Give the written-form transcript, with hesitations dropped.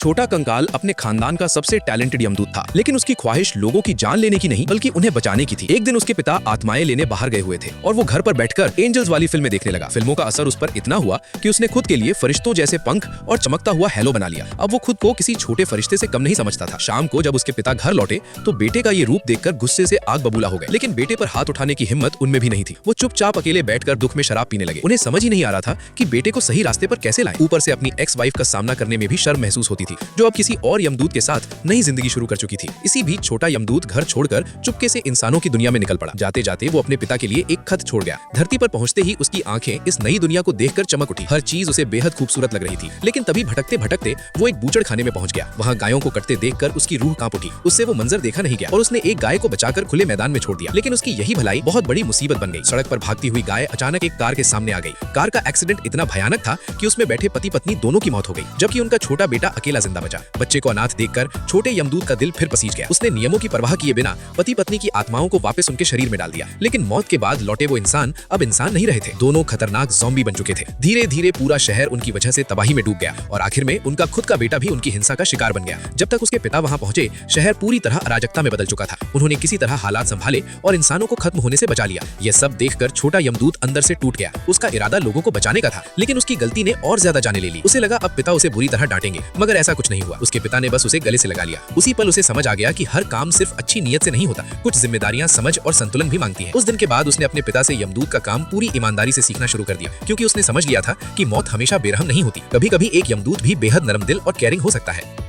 छोटा कंकाल अपने खानदान का सबसे टैलेंटेड यमदूत था, लेकिन उसकी ख्वाहिश लोगों की जान लेने की नहीं बल्कि उन्हें बचाने की थी। एक दिन उसके पिता आत्माएं लेने बाहर गए हुए थे और वो घर पर बैठकर एंजल्स वाली फिल्में देखने लगा। फिल्मों का असर उस पर इतना हुआ कि उसने खुद के लिए फरिश्तों जैसे पंख और चमकता हुआ हेलो बना लिया। अब वो खुद को किसी छोटे फरिश्ते से कम नहीं समझता था। शाम को जब उसके पिता घर लौटे तो बेटे का ये रूप देखकर गुस्से से आग बबूला हो गए, लेकिन बेटे पर हाथ उठाने की हिम्मत उनमें भी नहीं थी। वो चुपचाप अकेले बैठकर दुख में शराब पीने लगे। उन्हें समझ ही नहीं आ रहा था कि बेटे को सही रास्ते पर कैसे लाएं। ऊपर से अपनी एक्स वाइफ का सामना करने में भी शर्म महसूस होती थी, जो अब किसी और यमदूत के साथ नई जिंदगी शुरू कर चुकी थी। इसी बीच छोटा यमदूत घर छोड़कर चुपके से इंसानों की दुनिया में निकल पड़ा। जाते जाते वो अपने पिता के लिए एक खत छोड़ गया। धरती पर पहुंचते ही उसकी आंखें इस नई दुनिया को देखकर चमक उठी। हर चीज उसे बेहद खूबसूरत लग रही थी, लेकिन तभी भटकते भटकते वो एक बूचड़ खाने में पहुंच गया। वहाँ गायों को कटते देखकर उसकी रूह कांप उठी। उससे वो मंजर देखा नहीं गया और उसने एक गाय को बचाकर खुले मैदान में छोड़ दिया। लेकिन उसकी यही भलाई बहुत बड़ी मुसीबत बन गई। सड़क पर भागती हुई गाय अचानक एक कार के सामने आ गई। कार का एक्सीडेंट इतना भयानक था कि उसमें बैठे पति पत्नी दोनों की मौत हो गई, जबकि उनका छोटा बेटा अकेला जिंदा बचा। बच्चे को अनाथ देखकर छोटे यमदूत का दिल फिर पसीज गया। उसने नियमों की परवाह किए बिना पति पत्नी की आत्माओं को वापस उनके शरीर में डाल दिया। लेकिन मौत के बाद लौटे वो इंसान अब इंसान नहीं रहे थे। दोनों खतरनाक ज़ॉम्बी बन चुके थे। धीरे धीरे पूरा शहर उनकी वजह से तबाही में डूब गया और आखिर में उनका खुद का बेटा भी उनकी हिंसा का शिकार बन गया। जब तक उसके पिता वहां पहुंचे, शहर पूरी तरह अराजकता में बदल चुका था। उन्होंने किसी तरह हालात संभाले और इंसानों को खत्म होने से बचा लिया। यह सब देखकर छोटा यमदूत अंदर से टूट गया। उसका इरादा लोगों को बचाने का था, लेकिन उसकी गलती ने और ज्यादा जाने ले ली। उसे लगा अब पिता उसे बुरी तरह डांटेंगे, मगर ऐसा कुछ नहीं हुआ। उसके पिता ने बस उसे गले से लगा लिया। उसी पल उसे समझ आ गया कि हर काम सिर्फ अच्छी नीयत से नहीं होता, कुछ जिम्मेदारियां समझ और संतुलन भी मांगती हैं। उस दिन के बाद उसने अपने पिता से यमदूत का काम पूरी ईमानदारी से सीखना शुरू कर दिया, क्योंकि उसने समझ लिया था कि मौत हमेशा बेरहम नहीं होती। कभी कभी एक यमदूत भी बेहद नरम दिल और केयरिंग हो सकता है।